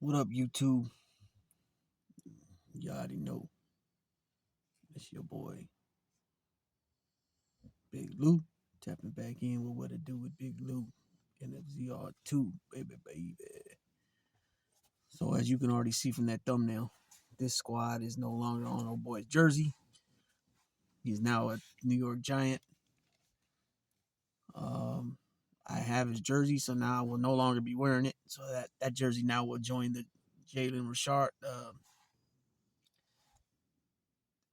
What up, YouTube? You already know. It's your boy, Big Lou. Tapping back in with what it do with Big Lou. NFZR2, baby. So, as you can already see from that thumbnail, this squad is no longer on old boy's jersey. He's now a New York Giant. Um, I have his jersey, so now I will no longer be wearing it. So that jersey now will join the Jalen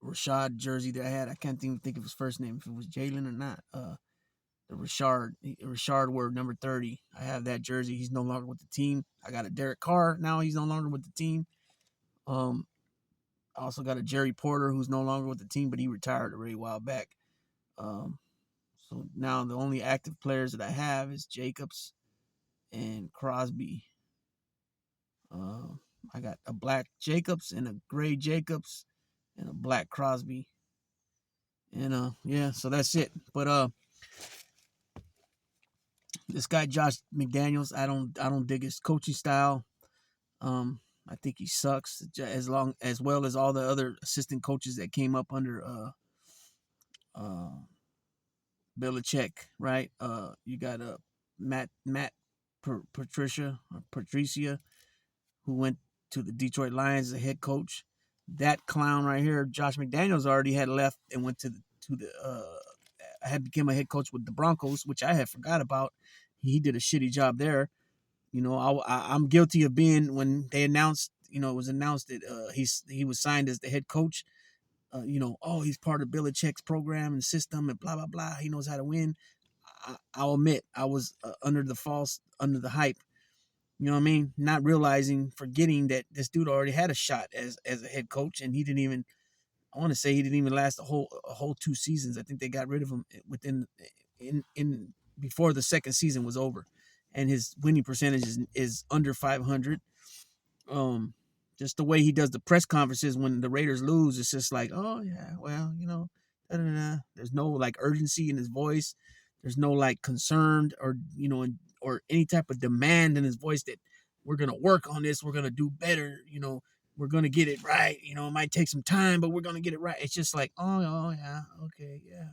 Rashad jersey that I had. I can't even think of his first name, if it was Jalen or not. The Rashard word number 30. I have that jersey. He's no longer with the team. I got a Derek Carr now. He's no longer with the team. I also got a Jerry Porter who's no longer with the team, but he retired already a while back. So now the only active players that I have is Jacobs and Crosby. I got a black Jacobs and a gray Jacobs and a black Crosby. And yeah, so that's it. But this guy Josh McDaniels, I don't dig his coaching style. I think he sucks as well as all the other assistant coaches that came up under uh Belichick, right? You got Matt Patricia, who went to the Detroit Lions as a head coach. That clown right here, Josh McDaniels, already had left and went to the had become a head coach with the Broncos, which I had forgot about. He did a shitty job there. You know, I'm guilty of being, when they announced, it was announced that he was signed as the head coach. Oh, he's part of Belichick's program and system and blah blah blah. He knows how to win. I'll admit I was under the hype. You know what I mean? Not realizing, forgetting that this dude already had a shot as a head coach, and he didn't even. I want to say he didn't even last a whole 2 seasons. I think they got rid of him within in before the second season was over, and his winning percentage is under 500. Um, just the way he does the press conferences when the Raiders lose, it's just like, oh yeah, well, da-da-da. There's no like urgency in his voice. There's no like concerned or any type of demand in his voice that we're gonna work on this, we're gonna do better, we're gonna get it right. It might take some time, but we're gonna get it right. It's just like, oh yeah, okay, yeah,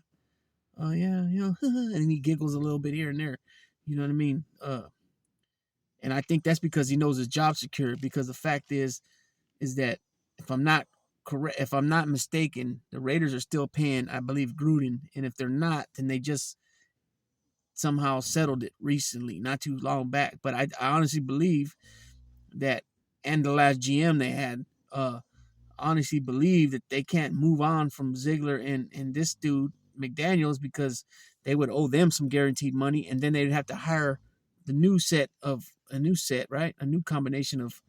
oh yeah, and he giggles a little bit here and there. You know what I mean? And I think that's because he knows his job secure. Because the fact is that if I'm not mistaken, the Raiders are still paying, I believe, Gruden, and if they're not, then they just somehow settled it recently, not too long back. But I honestly believe that, and the last GM they had, honestly believe that they can't move on from Ziegler and this dude McDaniels, because they would owe them some guaranteed money, and then they'd have to hire the new set, right? A new combination of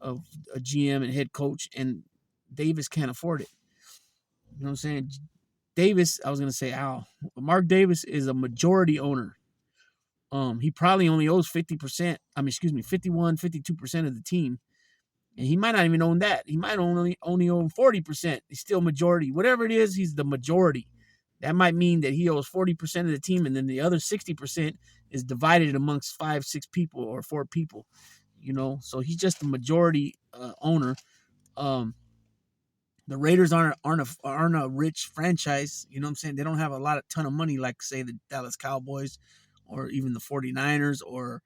a GM and head coach, and Davis can't afford it. You know what I'm saying? Davis, I was gonna say Al. Mark Davis is a majority owner. He probably only owes 50%. I mean, excuse me, 51, 52% of the team. And he might not even own that. He might only own 40%. He's still majority. Whatever it is, he's the majority. That might mean that he owes 40% of the team, and then the other 60% is divided amongst 5, 6 people or 4 people. So he's just the majority owner. The Raiders aren't a rich franchise. You know what I'm saying? They don't have a ton of money like, say, the Dallas Cowboys or even the 49ers or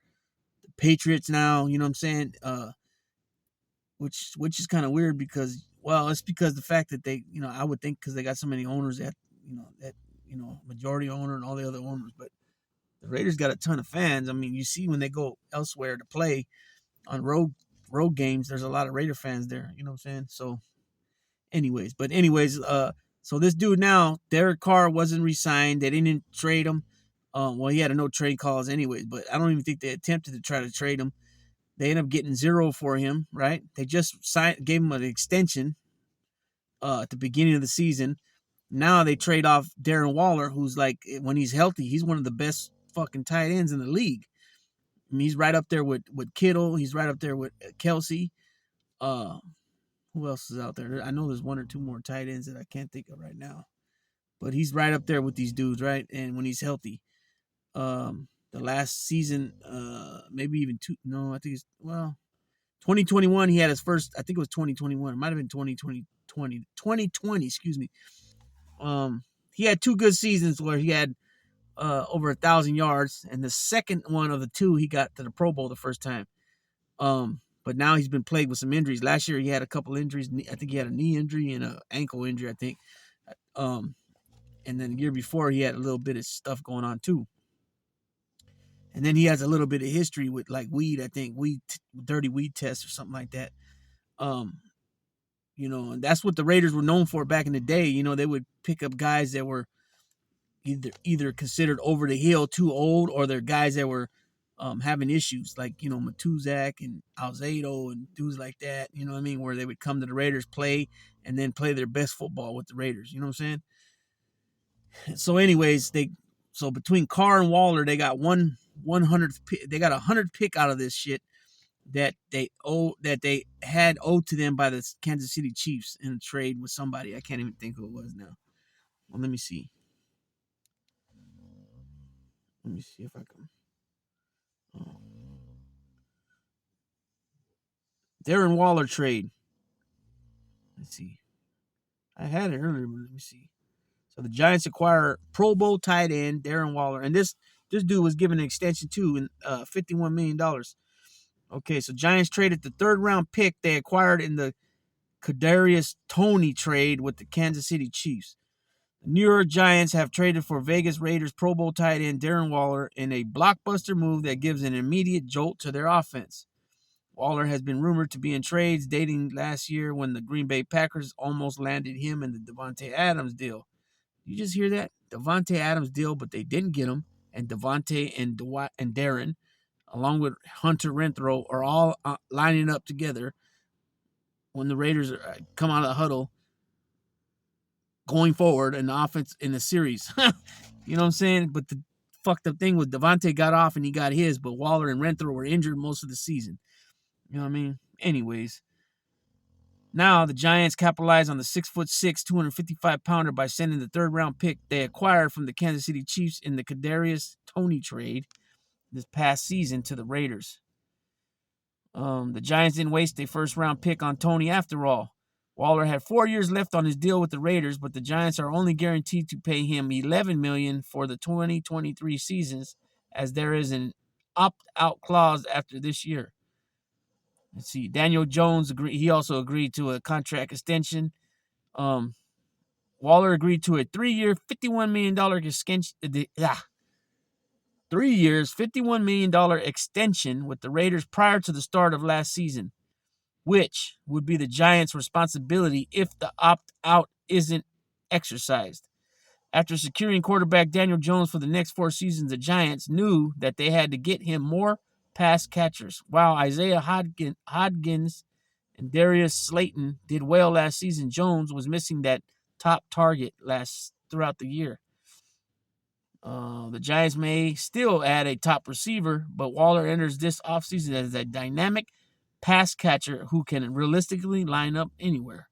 the Patriots now. You know what I'm saying? Which is kind of weird because, well, it's because the fact that they, I would think, because they got so many owners that majority owner and all the other owners. But the Raiders got a ton of fans. I mean, you see when they go elsewhere to play on road games, there's a lot of Raider fans there. You know what I'm saying? So anyways, so this dude now, Derek Carr wasn't re-signed. They didn't trade him. Well, he had a no trade clause anyways, but I don't even think they attempted to try to trade him. They ended up getting 0 for him, right? They just gave him an extension at the beginning of the season. Now they trade off Darren Waller, who's like, when he's healthy, he's one of the best fucking tight ends in the league. I mean, he's right up there with Kittle. He's right up there with Kelsey. Uh, who else is out there? I know there's 1 or 2 more tight ends that I can't think of right now. But he's right up there with these dudes, right? And when he's healthy. The last season, maybe even 2. No, I think it's, well, 2021, he had his first, I think it was 2021. It might have been 2020, excuse me. He had 2 good seasons where he had over 1,000 yards, and the second one of the 2, he got to the Pro Bowl the first time. But now he's been plagued with some injuries. Last year he had a couple injuries. I think he had a knee injury and an ankle injury, I think. And then the year before he had a little bit of stuff going on too. And then he has a little bit of history with like weed, I think, dirty weed tests or something like that. And that's what the Raiders were known for back in the day. They would pick up guys that were either considered over the hill, too old, or they're guys that were having issues, like Matuzak and Alzado and dudes like that. You know what I mean? Where they would come to the Raiders, play, and then play their best football with the Raiders. You know what I'm saying? So, anyways, so between Carr and Waller, they got 100th pick. They got 100 pick out of this shit that they had owed to them by the Kansas City Chiefs in a trade with somebody. I can't even think who it was now. Well, let me see. Let me see if I can. Darren Waller trade. Let's see. I had it earlier, but let me see. So the Giants acquire Pro Bowl tight end Darren Waller, and this dude was given an extension too, in $51 million. Okay, so Giants traded the 3rd round pick they acquired in the Kadarius Toney trade with the Kansas City Chiefs. The New York Giants have traded for Vegas Raiders Pro Bowl tight end Darren Waller in a blockbuster move that gives an immediate jolt to their offense. Waller has been rumored to be in trades dating last year when the Green Bay Packers almost landed him in the Davante Adams deal. You just hear that? Davante Adams deal, but they didn't get him. And Davante and Darren, along with Hunter Renfrow, are all lining up together when the Raiders come out of the huddle going forward in the offense in the series. You know what I'm saying? But the fucked up thing was Davante got off and he got his, but Waller and Renfrow were injured most of the season. You know what I mean? Anyways, now the Giants capitalize on the 6'6", 255-pounder by sending the 3rd round pick they acquired from the Kansas City Chiefs in the Kadarius Toney trade this past season to the Raiders. The Giants didn't waste a 1st round pick on Toney after all. Waller had 4 years left on his deal with the Raiders, but the Giants are only guaranteed to pay him $11 million for the 2023 seasons, as there is an opt-out clause after this year. Let's see. Daniel Jones he also agreed to a contract extension. Waller agreed to a 3-year, $51 million extension. 3 years, $51 million extension with the Raiders prior to the start of last season, which would be the Giants' responsibility if the opt-out isn't exercised. After securing quarterback Daniel Jones for the next 4 seasons, the Giants knew that they had to get him more pass catchers. While Isaiah Hodgins and Darius Slayton did well last season, Jones was missing that top target throughout the year. The Giants may still add a top receiver, but Waller enters this offseason as a dynamic pass catcher who can realistically line up anywhere.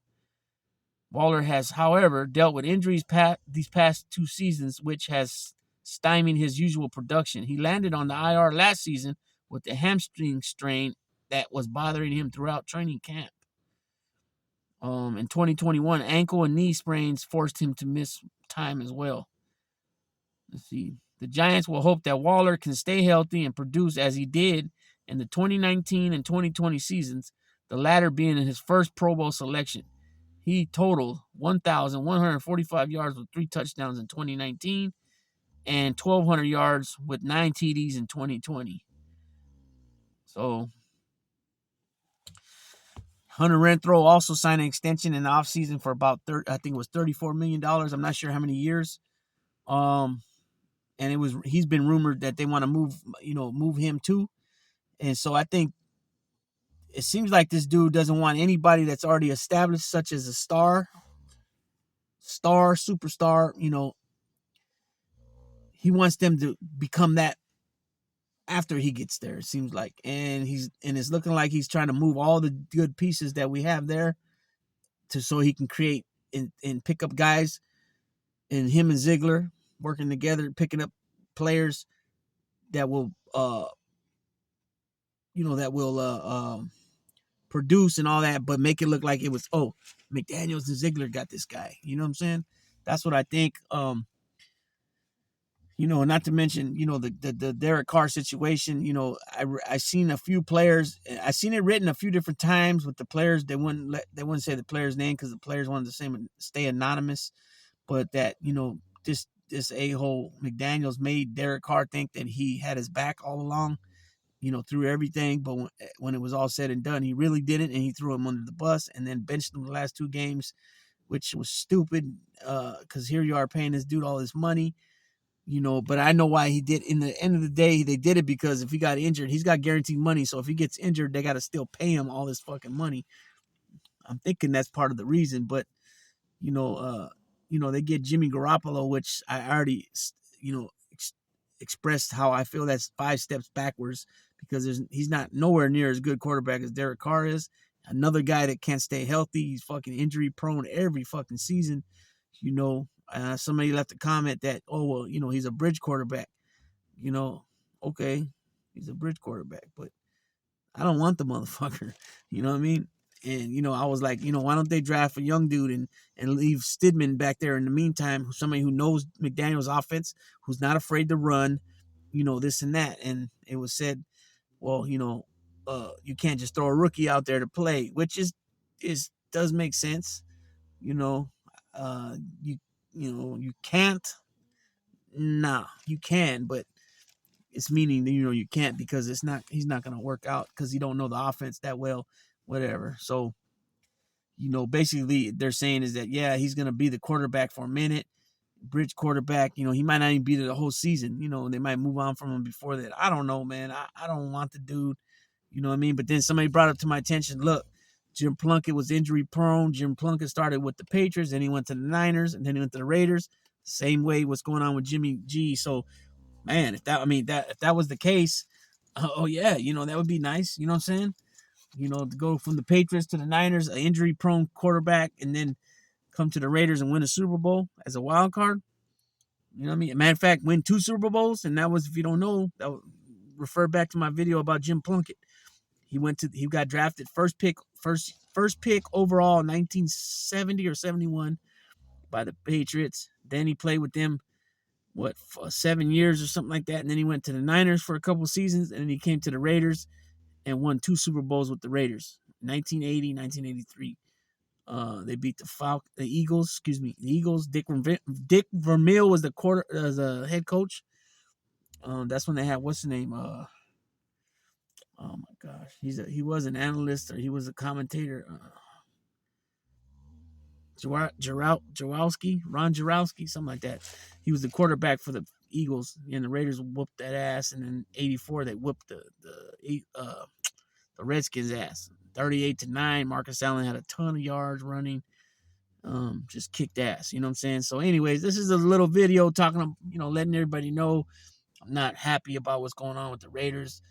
Waller has, however, dealt with injuries these past 2 seasons, which has stymied his usual production. He landed on the IR last season with a hamstring strain that was bothering him throughout training camp. In 2021, ankle and knee sprains forced him to miss time as well. Let's see. The Giants will hope that Waller can stay healthy and produce as he did in the 2019 and 2020 seasons, the latter being in his first Pro Bowl selection. He totaled 1,145 yards with 3 touchdowns in 2019 and 1,200 yards with 9 TDs in 2020. So, Hunter Renfrow also signed an extension in the offseason for about I think it was $34 million. I'm not sure how many years. And he's been rumored that they want to move him too. And so I think it seems like this dude doesn't want anybody that's already established, such as a superstar. He wants them to become that after he gets there, it seems like. And it's looking like he's trying to move all the good pieces that we have there so he can create and pick up guys, and him and Ziegler working together, picking up players that will produce and all that, but make it look like it was, oh, McDaniels and Ziegler got this guy. You know what I'm saying? That's what I think. Not to mention, the Derek Carr situation. I seen a few players. I seen it written a few different times with the players. They wouldn't say the player's name because the players wanted to stay anonymous. But that this a-hole McDaniels made Derek Carr think that he had his back all along. Through everything. But when it was all said and done, he really didn't, and he threw him under the bus and then benched him the last 2 games, which was stupid. Because here you are paying this dude all this money. But I know why he did. In the end of the day, they did it because if he got injured, he's got guaranteed money. So if he gets injured, they got to still pay him all this fucking money. I'm thinking that's part of the reason. But they get Jimmy Garoppolo, which I already, expressed how I feel that's 5 steps backwards because he's not nowhere near as good quarterback as Derek Carr is. Another guy that can't stay healthy. He's fucking injury prone every fucking season. Somebody left a comment that, oh, well, he's a bridge quarterback. Okay, he's a bridge quarterback, but I don't want the motherfucker. You know what I mean? And, I was like, why don't they draft a young dude and leave Stidman back there in the meantime, somebody who knows McDaniel's offense, who's not afraid to run, this and that. And it was said, well, you can't just throw a rookie out there to play, which does make sense. You can't. Nah, you can, but it's meaning you can't because he's not going to work out because you don't know the offense that well, whatever. So, basically they're saying is that, yeah, he's going to be the quarterback for a minute, bridge quarterback. He might not even be there the whole season. They might move on from him before that. I don't know, man. I don't want the dude. You know what I mean? But then somebody brought up to my attention, look, Jim Plunkett was injury prone. Jim Plunkett started with the Patriots, then he went to the Niners, and then he went to the Raiders. Same way what's going on with Jimmy G. So, man, if that was the case, oh yeah, that would be nice. You know what I'm saying? To go from the Patriots to the Niners, an injury prone quarterback, and then come to the Raiders and win a Super Bowl as a wild card. You know what I mean? Matter of fact, win 2 Super Bowls, and that was, if you don't know, refer back to my video about Jim Plunkett. He got drafted first pick overall in 1970 or 71 by the Patriots. Then he played with them 7 years or something like that, and then he went to the Niners for a couple seasons, and then he came to the Raiders and won 2 Super Bowls with the Raiders, 1980, 1983. They beat the Eagles. The Eagles. Dick Vermeil was the head coach. That's when they had, what's the name? Oh my gosh, he was an analyst or he was a commentator. Ron Jaworski, something like that. He was the quarterback for the Eagles, and the Raiders whooped that ass. And then '84, they whooped the Redskins' ass, 38-9. Marcus Allen had a ton of yards running. Just kicked ass. You know what I'm saying? So, anyways, this is a little video talking, letting everybody know I'm not happy about what's going on with the Raiders.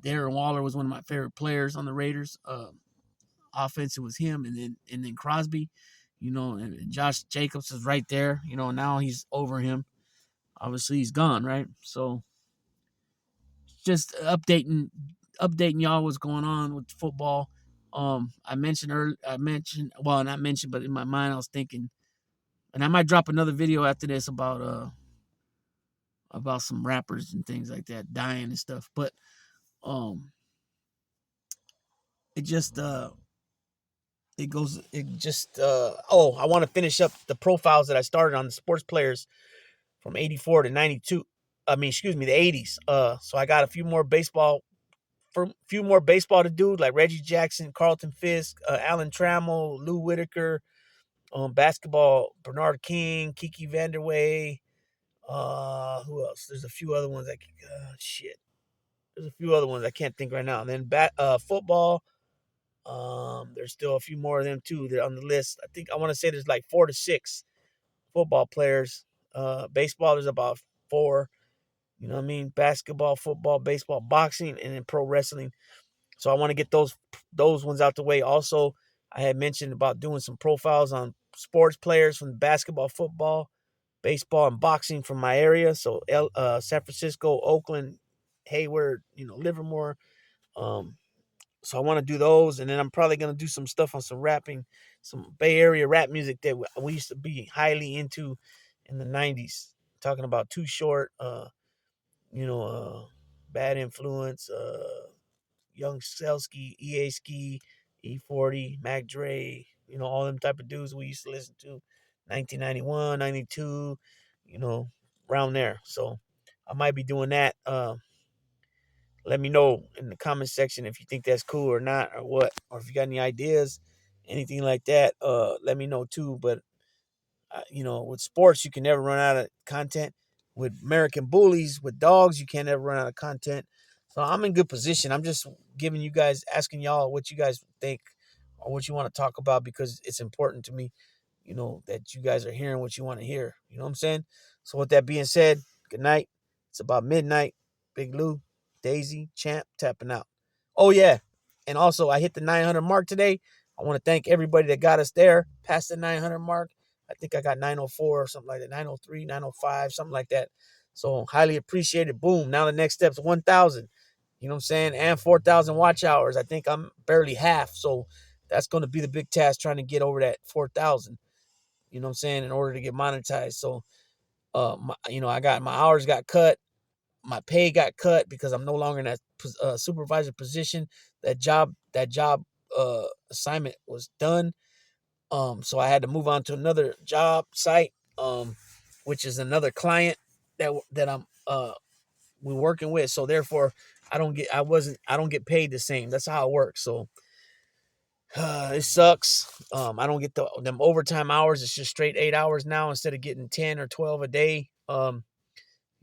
Darren Waller was one of my favorite players on the Raiders. Offense, it was him, and then Crosby, and Josh Jacobs is right there. Now he's over him. Obviously, he's gone, right? So, just updating y'all what's going on with football. I mentioned, well, not mentioned, but in my mind I was thinking, and I might drop another video after this about some rappers and things like that dying and stuff. But it just I want to finish up the profiles that I started on the sports players from 84 to 92. The 80s. So I got a few more baseball to do, like Reggie Jackson, Carlton Fisk, Alan Trammell, Lou Whitaker. Basketball, Bernard King, Kiki Vanderway. Who else? There's a few other ones. There's a few other ones I can't think right now. And then football. There's still a few more of them too. They're on the list. I want to say there's like 4 to 6 football players. Baseball, there's about 4. You know what I mean? Basketball, football, baseball, boxing, and then pro wrestling. So I want to get those ones out the way. Also, I had mentioned about doing some profiles on sports players from basketball, football, baseball, and boxing from my area. So San Francisco, Oakland, Hayward, Livermore, So I want to do those, and then I'm probably gonna do some stuff on some rapping, some Bay Area rap music that we used to be highly into in the '90s. Talking about Too Short, Bad Influence, Young Selsky, EA Ski, E40, Mac Dre, all them type of dudes we used to listen to, 1991, 92, you know, around there. So I might be doing that. Let me know in the comment section if you think that's cool or not, or what, or if you got any ideas, anything like that. Let me know too. But with sports, you can never run out of content. With American bullies, with dogs, you can't ever run out of content. So I'm in good position. I'm just giving you guys, asking y'all what you guys think or what you want to talk about, because it's important to me, that you guys are hearing what you want to hear. You know what I'm saying? So with that being said, good night. It's about midnight. Big Lou, Daisy, Champ, tapping out. Oh yeah. And also I hit the 900 mark today. I want to thank everybody that got us there past the 900 mark. I think I got 904 or something like that, 903, 905, something like that. So highly appreciated. Boom. Now the next step's 1,000. You know what I'm saying? And 4,000 watch hours. I think I'm barely half. So that's going to be the big task, trying to get over that 4,000. You know what I'm saying? In order to get monetized. So, I got my hours got cut. My pay got cut because I'm no longer in that supervisor position. That job assignment was done. So I had to move on to another job site, which is another client that I'm we're working with. So therefore, I don't get paid the same. That's how it works. So it sucks. I don't get them overtime hours. It's just straight 8 hours now instead of getting 10 or 12 a day. So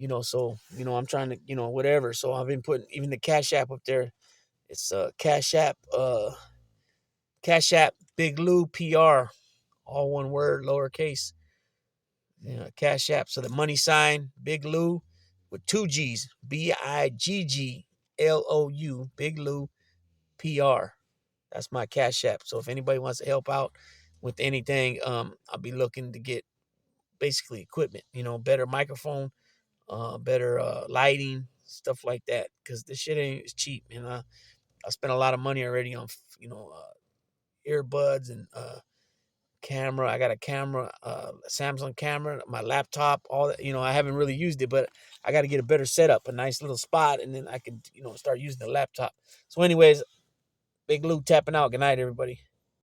I'm trying to whatever. So I've been putting even the Cash App up there. It's Cash App Big Lou PR, all one word, lowercase. Cash App. So the money sign Big Lou with two G's, BIGGLOU, Big Lou PR. That's my Cash App. So if anybody wants to help out with anything, I'll be looking to get basically equipment, better microphone, better lighting, stuff like that. Because this shit ain't cheap, man. I spent a lot of money already on, earbuds and camera. I got a camera, Samsung camera, my laptop, all that. I haven't really used it, but I got to get a better setup, a nice little spot, and then I can, start using the laptop. So anyways, Big Lou tapping out. Good night, everybody.